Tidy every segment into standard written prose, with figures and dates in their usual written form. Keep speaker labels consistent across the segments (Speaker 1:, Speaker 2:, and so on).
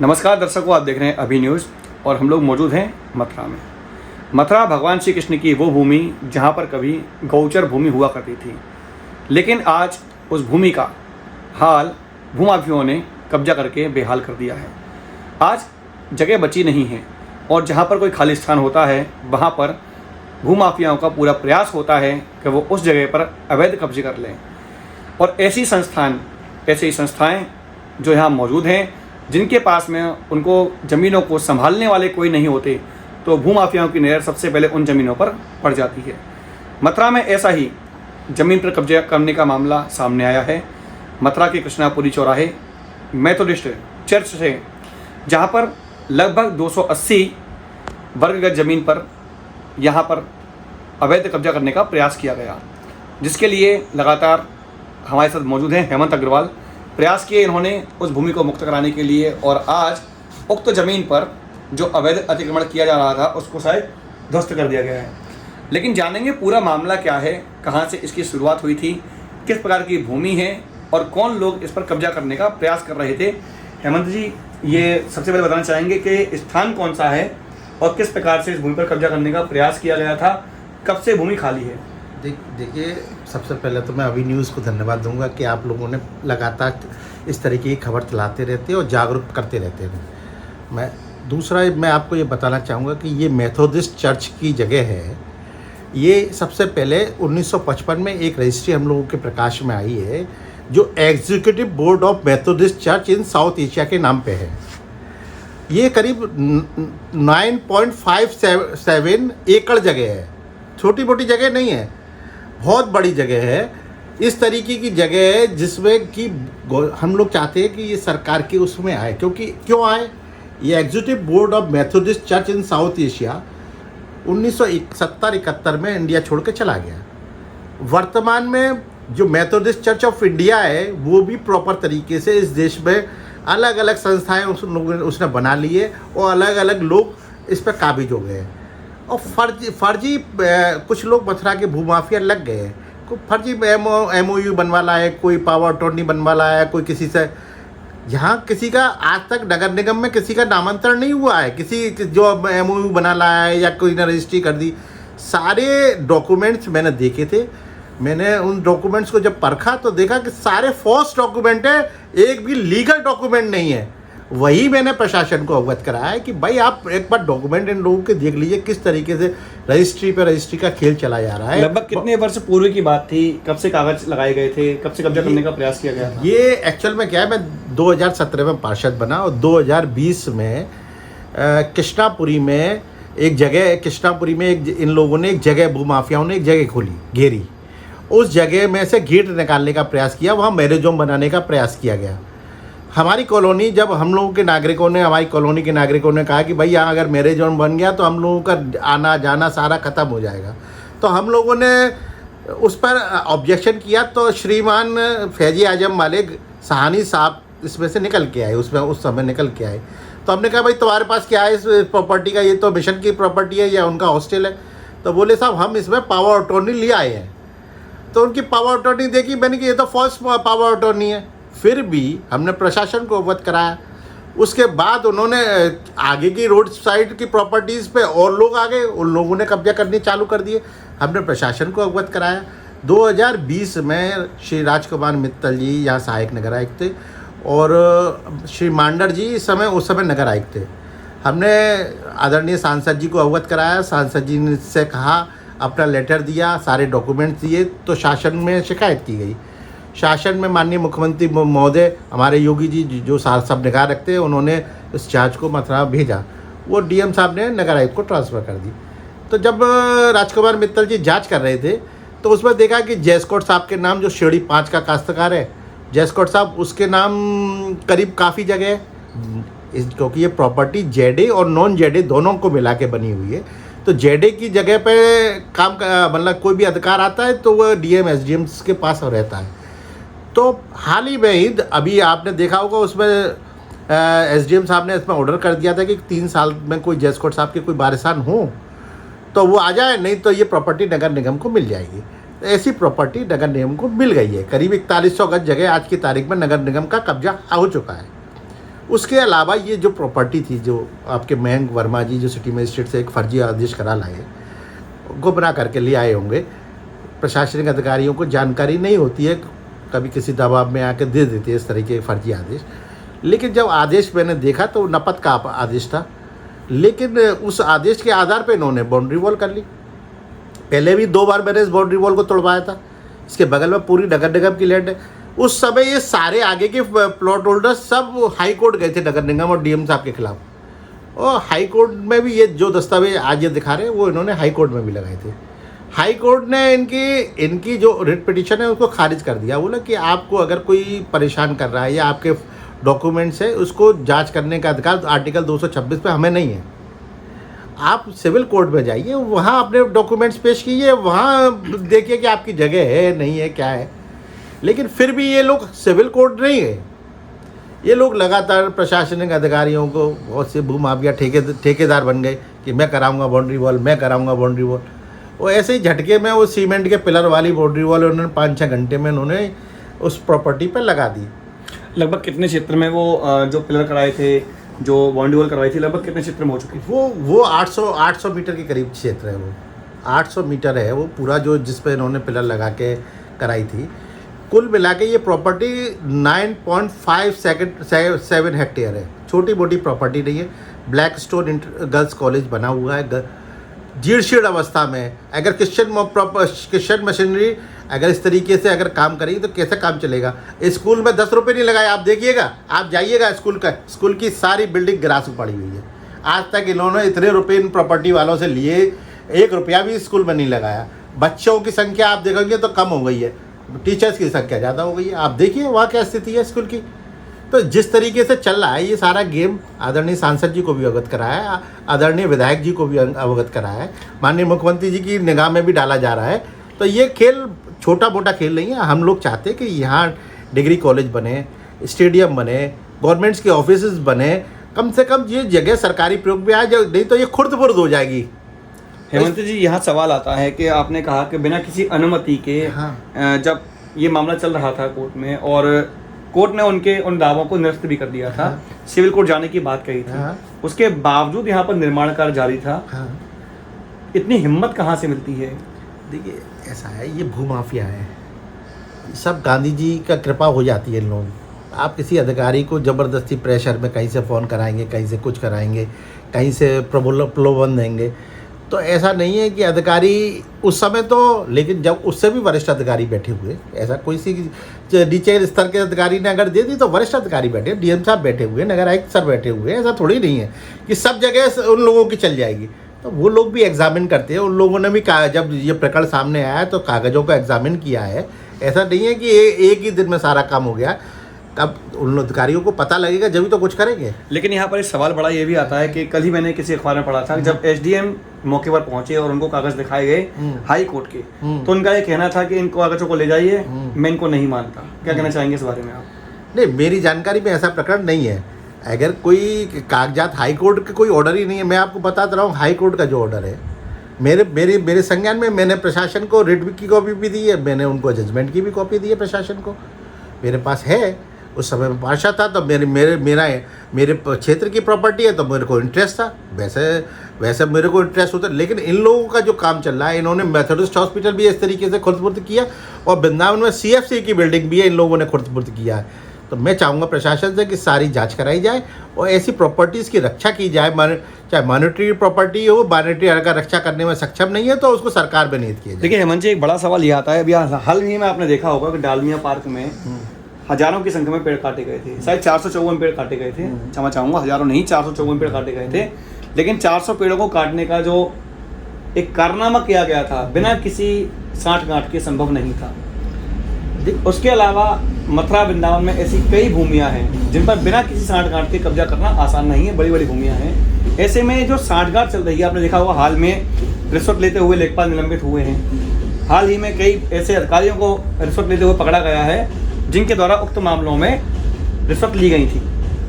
Speaker 1: नमस्कार दर्शकों, आप देख रहे हैं अभी न्यूज़ और हम लोग मौजूद हैं मथुरा में। मथुरा भगवान श्री कृष्ण की वो भूमि जहाँ पर कभी गौचर भूमि हुआ करती थी, लेकिन आज उस भूमि का हाल भूमाफियों ने कब्जा करके बेहाल कर दिया है। आज जगह बची नहीं है और जहाँ पर कोई खाली स्थान होता है वहाँ पर भूमाफियाओं का पूरा प्रयास होता है कि वो उस जगह पर अवैध कब्जे कर लें। और ऐसी संस्थाएं जो यहाँ मौजूद हैं, जिनके पास में उनको ज़मीनों को संभालने वाले कोई नहीं होते, तो भूमाफियाओं की नज़र सबसे पहले उन ज़मीनों पर पड़ जाती है। मथुरा में ऐसा ही ज़मीन पर कब्जा करने का मामला सामने आया है। मथुरा के कृष्णापुरी चौराहे मेथोडिस्ट चर्च से, जहाँ पर लगभग 280 वर्ग गज ज़मीन पर यहाँ पर अवैध कब्जा करने का प्रयास किया गया, जिसके लिए लगातार हमारे साथ मौजूद हैं हेमंत अग्रवाल। प्रयास किए इन्होंने उस भूमि को मुक्त कराने के लिए, और आज उक्त ज़मीन पर जो अवैध अतिक्रमण किया जा रहा था उसको शायद ध्वस्त कर दिया गया है। लेकिन जानेंगे पूरा मामला क्या है, कहाँ से इसकी शुरुआत हुई थी, किस प्रकार की भूमि है और कौन लोग इस पर कब्जा करने का प्रयास कर रहे थे। हेमंत जी, ये सबसे पहले बताना चाहेंगे कि स्थान कौन सा है और किस प्रकार से इस भूमि पर कब्जा करने का प्रयास किया गया था, कब से भूमि खाली है?
Speaker 2: देखिए, सबसे पहले तो मैं अभी न्यूज़ को धन्यवाद दूंगा कि आप लोगों ने लगातार इस तरीके की खबर चलाते रहते हैं और जागरूक करते रहते हैं। मैं आपको ये बताना चाहूँगा कि ये मेथोडिस्ट चर्च की जगह है। ये सबसे पहले 1955 में एक रजिस्ट्री हम लोगों के प्रकाश में आई है, जो executive board of Methodist church in south Asia के नाम पे है। ये करीब 9.57 एकड़ जगह है, छोटी मोटी जगह नहीं है, बहुत बड़ी जगह है। इस तरीके की जगह है जिसमें कि हम लोग चाहते हैं कि ये सरकार के उसमें आए। क्यों आए? ये executive board of Methodist church in south Asia 1970-71 में इंडिया छोड़ के चला गया। वर्तमान में जो मेथोडिस्ट चर्च ऑफ इंडिया है वो भी प्रॉपर तरीके से इस देश में अलग अलग संस्थाएं उसने बना ली है और अलग अलग लोग इस पर काबिज हो गए। और फर्जी कुछ लोग मथुरा के भूमाफिया लग गए हैं। कोई फर्जी MOU बनवा लाया है, कोई पावर अटॉर्नी बनवा लाया है, कोई किसी से। यहाँ किसी का आज तक नगर निगम में किसी का नामांतरण नहीं हुआ है, किसी जो MOU बना लाया है या कोई ने रजिस्ट्री कर दी। सारे डॉक्यूमेंट्स मैंने देखे थे। मैंने उन डॉक्यूमेंट्स को जब परखा तो देखा कि सारे फॉल्स डॉक्यूमेंट है, एक भी लीगल डॉक्यूमेंट नहीं है। वही मैंने प्रशासन को अवगत कराया है कि भाई आप एक बार डॉक्यूमेंट इन लोगों के देख लीजिए, किस तरीके से रजिस्ट्री का खेल चला जा रहा है।
Speaker 1: लगभग कितने वर्ष पूर्व की बात थी? कब से कागज लगाए गए थे? कब से कब्जा करने का प्रयास किया गया था?
Speaker 2: ये एक्चुअल में क्या है, मैं 2017 में पार्षद बना और 2020 में कृष्णापुरी में इन लोगों ने एक जगह, भूमाफियाओं ने एक जगह खोली, घेरी। उस जगह में से गेट निकालने का प्रयास किया, वहाँ मैरिज होम बनाने का प्रयास किया गया। हमारी कॉलोनी, जब हम लोगों के नागरिकों ने, हमारी कॉलोनी के नागरिकों ने कहा कि भाई यहाँ अगर मैरिज जोन बन गया तो हम लोगों का आना जाना सारा ख़त्म हो जाएगा, तो हम लोगों ने उस पर ऑब्जेक्शन किया। तो श्रीमान फैजी आजम मालिक सहानी साहब इसमें से निकल के आए, उस समय निकल के आए। तो हमने कहा भाई तुम्हारे पास क्या है इस प्रॉपर्टी का? ये तो मिशन की प्रॉपर्टी है या उनका हॉस्टल है? तो बोले साहब हम इसमें पावर अटॉर्नी ले आए हैं। तो उनकी पावर अटॉर्नी देखी, मैंने कि ये तो फॉल्स पावर अटॉर्नी है। फिर भी हमने प्रशासन को अवगत कराया। उसके बाद उन्होंने आगे की रोड साइड की प्रॉपर्टीज़ पे और लोग आ गए, उन लोगों ने कब्जा करने चालू कर दिए। हमने प्रशासन को अवगत कराया। 2020 में श्री राजकुमार मित्तल जी यहाँ सहायक नगर आयुक्त थे और श्री मांडर जी उस समय नगर आयुक्त थे। हमने आदरणीय सांसद जी को अवगत कराया। सांसद जी ने से कहा, अपना लेटर दिया, सारे डॉक्यूमेंट्स दिए, तो शासन में शिकायत की गई। शासन में माननीय मुख्यमंत्री महोदय हमारे योगी जी जो सब निगाह रखते हैं, उन्होंने इस जांच को मथुरा भेजा। वो DM साहब ने नगर आयुक्त को ट्रांसफ़र कर दी। तो जब राजकुमार मित्तल जी जांच कर रहे थे तो उसमें देखा कि जैसकोट साहब के नाम, जो शेड़ी 5 का काश्तकार है जैसकोट साहब, उसके नाम करीब काफ़ी जगह है, क्योंकि ये प्रॉपर्टी जेडे और नॉन जेडे दोनों को मिला के बनी हुई है। तो जेडे की जगह पे काम मतलब कोई भी अधिकार आता है तो वह DM SDM के पास रहता है। तो हाल ही में ही अभी आपने देखा होगा, उसमें SDM साहब ने इसमें ऑर्डर कर दिया था कि 3 साल में कोई जैसकोट साहब के कोई वारिसान हो तो वो आ जाए, नहीं तो ये प्रॉपर्टी नगर निगम को मिल जाएगी। ऐसी प्रॉपर्टी नगर निगम को मिल गई है। करीब 4100 गज जगह आज की तारीख में नगर निगम का कब्जा हो चुका है। उसके अलावा ये जो प्रॉपर्टी थी, जो आपके मयंक वर्मा जी जो सिटी मजिस्ट्रेट से एक फर्जी आदेश करा लाए, गुमराह करके ले आए होंगे, प्रशासनिक अधिकारियों को जानकारी नहीं होती है, कभी किसी दबाव में आके दे देते हैं इस तरह के फर्जी आदेश। लेकिन जब आदेश मैंने देखा तो नपत का आदेश था, लेकिन उस आदेश के आधार पर इन्होंने बाउंड्री वॉल कर ली। पहले भी 2 बार मैंने इस बाउंड्री वॉल को तोड़वाया था। इसके बगल में पूरी नगर निगम की लैंड है। उस समय ये सारे आगे के प्लॉट होल्डर सब हाई कोर्ट गए थे नगर निगम और डीएम साहब के खिलाफ, और हाई कोर्ट में भी ये जो दस्तावेज आज ये दिखा रहे हैं वो इन्होंने हाई कोर्ट में भी लगाए थे। हाई कोर्ट ने इनकी जो रिट पिटीशन है उसको खारिज कर दिया। बोला कि आपको अगर कोई परेशान कर रहा है या आपके डॉक्यूमेंट्स है उसको जांच करने का अधिकार आर्टिकल 226 पे हमें नहीं है। आप सिविल कोर्ट में जाइए, वहाँ अपने डॉक्यूमेंट्स पेश कीजिए, वहाँ देखिए कि आपकी जगह है नहीं है क्या है। लेकिन फिर भी ये लोग सिविल कोर्ट नहीं है, ये लोग लगातार प्रशासनिक अधिकारियों को, बहुत से भूमाफिया ठेकेदार बन गए कि मैं कराऊंगा बाउंड्री वॉल, मैं कराऊंगा बाउंड्री वॉल। वो ऐसे ही झटके में वो सीमेंट के पिलर वाली बाउंड्री वॉल उन्होंने 5-6 घंटे में उन्होंने उस प्रॉपर्टी पर लगा दी।
Speaker 1: लगभग कितने क्षेत्र में वो जो पिलर कराए थे, जो बाउंड्री वॉल करवाई थी, लगभग कितने क्षेत्र में हो चुकी थी?
Speaker 2: वो 800 मीटर के करीब क्षेत्र है। वो 800 मीटर है वो पूरा, जो जिस पे इन्होंने पिलर लगा के कराई थी। कुल मिला के ये प्रॉपर्टी 9.57 हेक्टेयर है, छोटी मोटी प्रॉपर्टी नहीं है। ब्लैक स्टोन गर्ल्स कॉलेज बना हुआ है जीर्ण अवस्था में। अगर क्रिश्चियन मशीनरी अगर इस तरीके से अगर काम करेगी तो कैसे काम चलेगा? स्कूल में 10 रुपये नहीं लगाए। आप देखिएगा, आप जाइएगा स्कूल की सारी बिल्डिंग ग्रास में पड़ी हुई है। आज तक इन्होंने इतने रुपए इन प्रॉपर्टी वालों से लिए, 1 रुपया भी स्कूल में नहीं लगाया। बच्चों की संख्या आप देखोगे तो कम हो गई है, टीचर्स की संख्या ज़्यादा हो गई है। आप देखिए वहाँ क्या स्थिति है स्कूल की। तो जिस तरीके से चल रहा है ये सारा गेम, आदरणीय सांसद जी को भी अवगत कराया है, आदरणीय विधायक जी को भी अवगत कराया है, माननीय मुख्यमंत्री जी की निगाह में भी डाला जा रहा है। तो ये खेल छोटा मोटा खेल नहीं है। हम लोग चाहते हैं कि यहाँ डिग्री कॉलेज बने, स्टेडियम बने, गवर्नमेंट्स के ऑफिस बने, कम से कम ये जगह सरकारी प्रयोग में आ जाए, नहीं तो ये खुर्द-बुर्द हो जाएगी।
Speaker 1: हेमंत जी, यहाँ सवाल आता है कि आपने कहा कि बिना किसी अनुमति के जब ये मामला चल रहा था कोर्ट में और कोर्ट ने उन दावों को निरस्त भी कर दिया था, सिविल कोर्ट जाने की बात कही थी, उसके बावजूद यहाँ पर निर्माण कार्य जारी था। इतनी हिम्मत कहाँ से मिलती है?
Speaker 2: देखिए ऐसा है, ये भूमाफिया है, सब गांधी जी का कृपा हो जाती है इन लोगों। आप किसी अधिकारी को ज़बरदस्ती प्रेशर में कहीं से फ़ोन कराएंगे, कहीं से कुछ कराएंगे, कहीं से प्रलोभन देंगे, तो ऐसा नहीं है कि अधिकारी उस समय तो, लेकिन जब उससे भी वरिष्ठ अधिकारी बैठे हुए, ऐसा कोई सी नीचे स्तर के अधिकारी ने अगर दे दी तो वरिष्ठ अधिकारी बैठे, डीएम साहब बैठे हुए, नगर आयुक्त सर बैठे हुए, ऐसा थोड़ी नहीं है कि सब जगह उन लोगों की चल जाएगी। तो वो लोग भी एग्जामिन करते हैं। उन लोगों ने भी जब ये प्रकरण सामने आया तो कागज़ों को एग्जामिन किया है। ऐसा नहीं है कि एक ही दिन में सारा काम हो गया। तब उन अधिकारियों को पता लगेगा जब तो कुछ करेंगे।
Speaker 1: लेकिन यहाँ पर एक सवाल बड़ा ये भी आता है कि कल ही मैंने किसी अखबार में पढ़ा था कि जब एसडीएम मौके पर पहुंचे और उनको कागज दिखाए गए हाई कोर्ट के, तो उनका ये कहना था कि इन कागजों को ले जाइए, मैं इनको नहीं मानता। क्या कहना चाहेंगे इस बारे में आप?
Speaker 2: नहीं, मेरी जानकारी में ऐसा प्रकरण नहीं है। अगर कोई कागजात, हाई कोर्ट के कोई ऑर्डर ही नहीं है। मैं आपको बताता रहा हूँ, हाई कोर्ट का जो ऑर्डर है मेरे संज्ञान में, मैंने प्रशासन को रिट की कॉपी भी दी है, मैंने उनको जजमेंट की भी कॉपी दी है प्रशासन को, मेरे पास है। उस समय में पार्षद था तो मेरे क्षेत्र की प्रॉपर्टी है तो मेरे को इंटरेस्ट था, वैसे मेरे को इंटरेस्ट होता। लेकिन इन लोगों का जो काम चल रहा है, इन्होंने मेथोडिस्ट हॉस्पिटल भी इस तरीके से खुर्द-बुर्द किया और वृंदावन में सीएफसी की बिल्डिंग भी है, इन लोगों ने खुर्द-बुर्द किया है। तो मैं चाहूँगा प्रशासन से कि सारी जांच कराई जाए और ऐसी प्रॉपर्टीज़ की रक्षा की जाए। चाहे मॉनिटरी प्रॉपर्टी हो, मॉनिटरी अगर रक्षा करने में सक्षम नहीं है तो उसको सरकार में नियत किया जाए।
Speaker 1: देखिए हेमंत जी, एक बड़ा सवाल ये आता है, अभी हाल ही में आपने देखा होगा कि डालमिया पार्क में हजारों की संख्या में पेड़ काटे गए थे। शायद 454 पेड़ काटे गए थे, क्षमा चाहूँगा, हजारों नहीं, 454 पेड़ काटे गए थे। लेकिन 400 पेड़ों को काटने का जो एक कारनामा किया गया था, बिना किसी साँठ-गाँठ के संभव नहीं था। उसके अलावा मथुरा वृंदावन में ऐसी कई भूमियां हैं जिन पर बिना किसी साँठ-गाँठ के कब्जा करना आसान नहीं है, बड़ी बड़ी भूमियां हैं। ऐसे में जो साँठ-गाँठ चल रही है, आपने देखा होगा हाल में रिश्वत लेते हुए लेखपाल निलंबित हुए हैं। हाल ही में कई ऐसे अधिकारियों को रिश्वत लेते हुए पकड़ा गया है जिनके द्वारा उक्त मामलों में रिश्वत ली गई थी।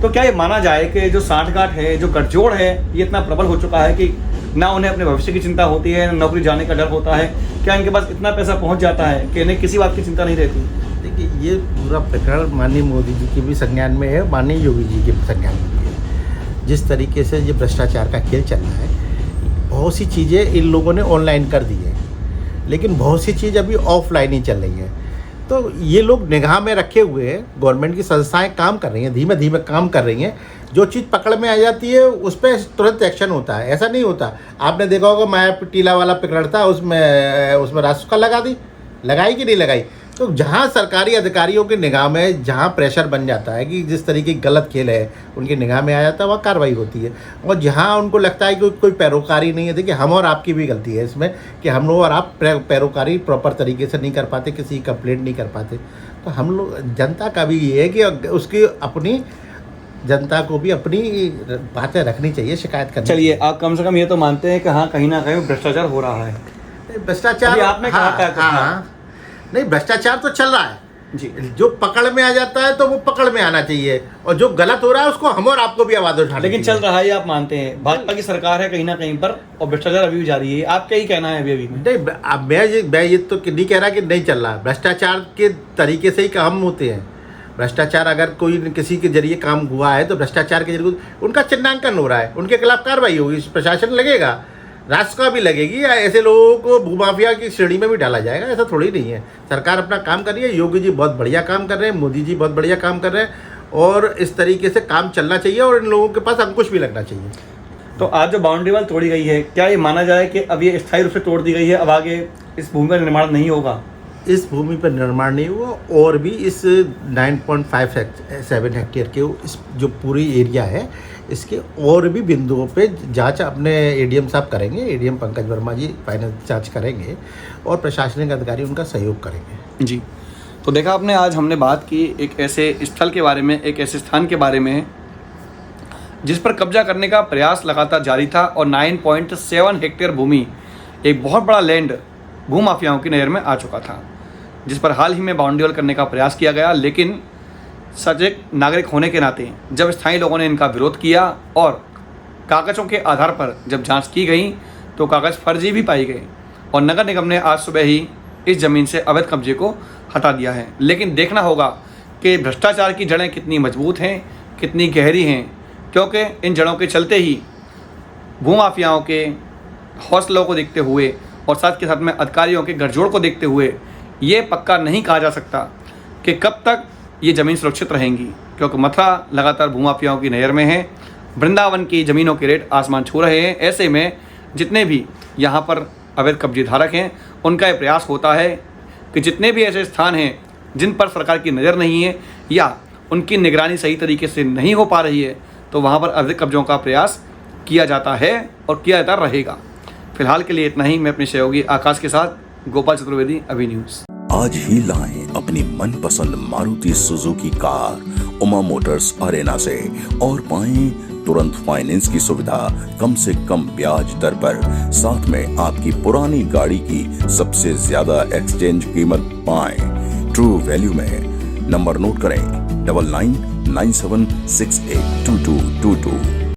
Speaker 1: तो क्या ये माना जाए कि जो साँठ-गाँठ है, जो गठजोड़ है, ये इतना प्रबल हो चुका है कि ना उन्हें अपने भविष्य की चिंता होती है, ना नौकरी जाने का डर होता है? क्या इनके पास इतना पैसा पहुंच जाता है कि इन्हें किसी बात की चिंता नहीं रहती?
Speaker 2: देखिए, ये पूरा प्रकरण माननीय मोदी जी के भी संज्ञान में है, माननीय योगी जी के संज्ञान में भी है। जिस तरीके से ये भ्रष्टाचार का खेल चल रहा है, बहुत सी चीज़ें इन लोगों ने ऑनलाइन कर दी है, लेकिन बहुत सी चीज़ अभी ऑफलाइन ही चल रही है। तो ये लोग निगाह में रखे हुए हैं, गवर्नमेंट की संस्थाएं काम कर रही हैं, धीमे धीमे काम कर रही हैं। जो चीज़ पकड़ में आ जाती है उस पर तुरंत एक्शन होता है, ऐसा नहीं होता। आपने देखा होगा माया टीला वाला प्रकरण था, उसमें रासुका लगाई कि नहीं लगाई? तो जहाँ सरकारी अधिकारियों की निगाह में जहाँ प्रेशर बन जाता है कि जिस तरीके की गलत खेल है उनकी निगाह में आ जाता है, वहाँ कार्रवाई होती है। और जहाँ उनको लगता है कि कोई पैरोकारी नहीं है, देखिए हम और आपकी भी गलती है इसमें कि हम लोग और आप पैरोकारी प्रॉपर तरीके से नहीं कर पाते, किसी की कंप्लेंट नहीं कर पाते। तो हम लोग, जनता का भी ये है कि उसकी अपनी जनता को भी अपनी बातें रखनी चाहिए, शिकायत करनी चाहिए।
Speaker 1: चलिए, आप कम से कम ये तो मानते हैं कि हाँ, कहीं ना कहीं भ्रष्टाचार हो रहा है।
Speaker 2: भ्रष्टाचार
Speaker 1: अभी आपने कहा था कुछ ना।
Speaker 2: नहीं, भ्रष्टाचार तो चल रहा है
Speaker 1: जी।
Speaker 2: जो पकड़ में आ जाता है तो वो पकड़ में आना चाहिए, और जो गलत हो रहा है उसको हम और आपको भी आवाज उठानी
Speaker 1: लेकिन
Speaker 2: चाहिए।
Speaker 1: चल रहा है, ये आप मानते हैं? भाजपा की सरकार है कहीं ना कहीं पर, और भ्रष्टाचार अभी भी जारी है। आप क्या ही कहना है अभी में?
Speaker 2: नहीं, अब मैं ये तो नहीं कह रहा कि नहीं चल रहा। भ्रष्टाचार के तरीके से ही काम होते हैं। भ्रष्टाचार अगर कोई किसी के जरिए काम हुआ है तो भ्रष्टाचार के जरिए उनका चिन्हांकन हो रहा है, उनके खिलाफ कार्रवाई होगी, प्रशासन लगेगा, राजस्व भी लगेगी, या ऐसे लोगों को भूमाफिया की श्रेणी में भी डाला जाएगा। ऐसा थोड़ी नहीं है। सरकार अपना काम कर रही है, योगी जी बहुत बढ़िया काम कर रहे हैं, मोदी जी बहुत बढ़िया काम कर रहे हैं, और इस तरीके से काम चलना चाहिए और इन लोगों के पास अंकुश भी लगना चाहिए।
Speaker 1: तो आज जो बाउंड्री वाल तोड़ी गई है, क्या ये माना जाए कि अब ये स्थायी रूप से तोड़ दी गई है, अब आगे इस भूमि का निर्माण नहीं होगा?
Speaker 2: इस भूमि पर निर्माण नहीं हुआ, और भी इस 9.57 हेक्टेयर के इस जो पूरी एरिया है इसके और भी बिंदुओं पे जांच अपने एडीएम साहब करेंगे, एडीएम पंकज वर्मा जी फाइनेंस जांच करेंगे और प्रशासनिक अधिकारी उनका सहयोग करेंगे।
Speaker 1: जी, तो देखा आपने, आज हमने बात की एक ऐसे स्थल के बारे में, एक ऐसे स्थान के बारे में जिस पर कब्जा करने का प्रयास लगातार जारी था, और 9.7 हेक्टेयर भूमि, एक बहुत बड़ा लैंड भूमाफियाओं की नज़र में आ चुका था, जिस पर हाल ही में बाउंड्री वॉल करने का प्रयास किया गया। लेकिन सजग नागरिक होने के नाते जब स्थानीय लोगों ने इनका विरोध किया और कागज़ों के आधार पर जब जांच की गई तो कागज़ फर्जी भी पाए गए, और नगर निगम ने आज सुबह ही इस ज़मीन से अवैध कब्जे को हटा दिया है। लेकिन देखना होगा कि भ्रष्टाचार की जड़ें कितनी मजबूत हैं, कितनी गहरी हैं, क्योंकि इन जड़ों के चलते ही भूमाफियाओं के हौसलों को देखते हुए और साथ के साथ में अधिकारियों के गठजोड़ को देखते हुए ये पक्का नहीं कहा जा सकता कि कब तक ये ज़मीन सुरक्षित रहेंगी, क्योंकि मथुरा लगातार भूमाफियाओं की नज़र में है। वृंदावन की ज़मीनों के रेट आसमान छू रहे हैं। ऐसे में जितने भी यहाँ पर अवैध कब्जे धारक हैं उनका ये प्रयास होता है कि जितने भी ऐसे स्थान हैं जिन पर सरकार की नज़र नहीं है या उनकी निगरानी सही तरीके से नहीं हो पा रही है, तो वहाँ पर अवैध कब्जों का प्रयास किया जाता है और किया जाता रहेगा। फिलहाल के लिए इतना ही। मैं अपने सहयोगी आकाश के साथ गोपाल चतुर्वेदी, अभी न्यूज़।
Speaker 3: आज ही लाएं अपनी मनपसंद Maruti Suzuki car Uma Motors Arena से और पाएं तुरंत फाइनेंस की सुविधा कम से कम ब्याज दर पर। साथ में आपकी पुरानी गाड़ी की सबसे ज्यादा एक्सचेंज कीमत पाएं ट्रू वैल्यू में। नंबर नोट करें 9997682222।